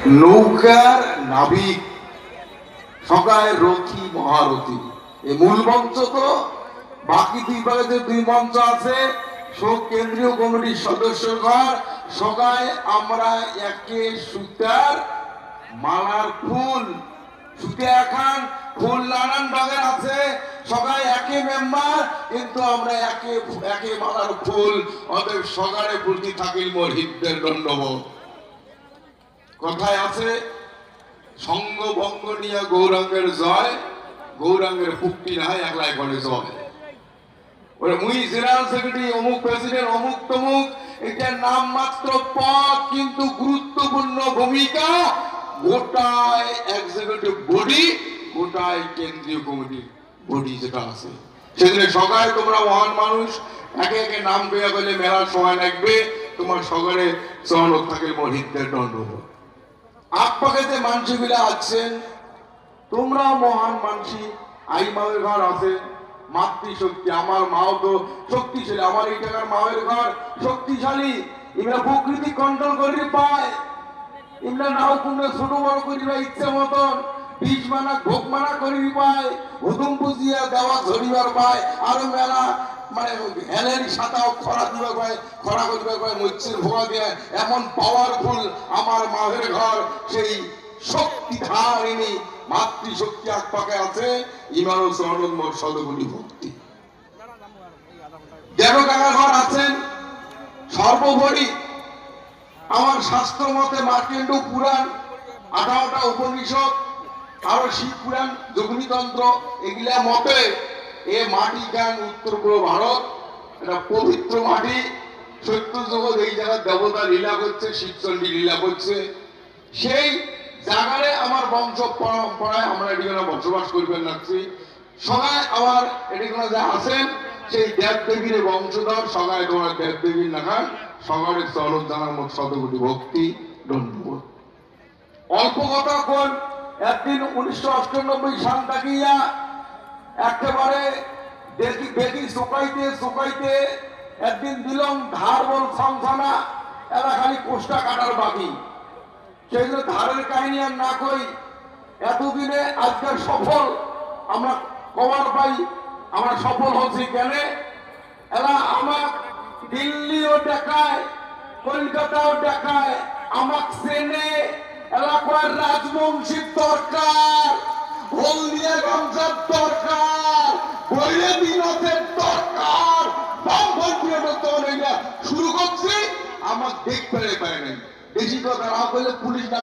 নৌকার নাবিক সকায় রথী মহারথী এই মূল মঞ্চ। তো বাকি দুই ভাগে যে দুই মঞ্চ আছে সব কেন্দ্রীয় কমিটির সদস্যগণ সকায় আমরা একে সুতার মালার ফুল সুতে এখন ফুল নানান ভাগের আছে সকায় একে মেম্বার কিন্তু আমরা একে একে মালার ফুল অতএব সকালে ফুলটি থাকিল মোর হিতদের দণ্ডবোধ। কথায় আছে সঙ্গ ভঙ্গ নিয়ে গৌরাঙ্গের জয়, গৌরাঙ্গের মুক্তি না হয় একলাই করে জয়। ওরে মুই জেনারেল সেক্রেটারি অমুক প্রেসিডেন্ট অমুক তমুক এটা নাম মাত্র পদ কিন্তু গুরুত্বপূর্ণ ভূমিকা গোটায় এক্সিকিউটিভ বডি গোটায় কেন্দ্রীয় কমিটির বডি যেটা আছে। সেদিনে সকালে তোমরা মহান মানুষ একে একে নাম পেয়ে গেলে মেলার সময় লাগবে তোমার সকালে চরণ থাকে মহিতদের দণ্ডবোধ। আপনাকে যে মানুষগুলা আছেন তোমরা মহান মানসি আই মায়ের ঘর আছে মাতৃশক্তি আমার মাও তো শক্তিশালী আমার এই টাকার মায়ের ঘর শক্তিশালী এগুলা প্রকৃতি কন্ট্রোল করি পায় এগুলা নাও কোনো ছোট বড় করিবা ইচ্ছে মতন বীজ মানা ভোগ মানা করি পায় হুতুম বুঝিয়া দেওয়া ধরিবার পায় আরো মেলা মানে হেলের সাঁতাও খরা দিবার পায় খরা করিবার পায় মৎস্যের ভোগা দিয়ে এমন পাওয়ারফুল আমার মায়ের ঘর সেই শক্তি ধারিণী মাতৃশক্তি আকপাকে আছে ইমানো চরণ মোর সদগুলি ভক্তি। দেব কাকার ঘর আছেন সর্বোপরি আমার শাস্ত্র মতে মার্কেন্ডু পুরাণ 18টা উপনিষদ আরো শিব পুরাণ যোগিনীতন্ত্র এগুলা মতে এ মাটি জ্ঞান উত্তর পূর্ব ভারত এটা পবিত্র মাটি সত্য জগৎ এই জায়গায় দেবতা লীলা করছে শিবচন্ডী লীলা করছে সেই জায়গায় আমার বংশ পরম্পরায় আমরা এদিকে বসবাস করবেন লাগছি সবাই আমার এদিকে যা আছেন সেই দেব দেবীর বংশধর সবাই তোমার দেব দেবীর নাখান সকালের চরণ জানার মত শতকোটি ভক্তি দণ্ডবোধ। অল্প কথা কোন একদিন 1998 সাল থাকিয়া একেবারে দেখি শুকাইতে শুকাইতে একদিন দিলাম ধার বল সংসানা এরা খালি কোষ্টা কাটার বাকি সেই জন্য ধারের কাহিনী আর না কই এতদিনে আজকের সফল আমরা কভার পাই আমরা সফল হচ্ছি কেন এরা আমার দিল্লিও দেখায় কলকাতাও দেখায় আমাক চেনে এলাকার রাজবংশীর দরকার হলদিয়া বংশের দরকার বৈরে দিনতের দরকার শুরু করছি আমার দেখতে পায় নাই বেশি কথা না করলে পুলিশ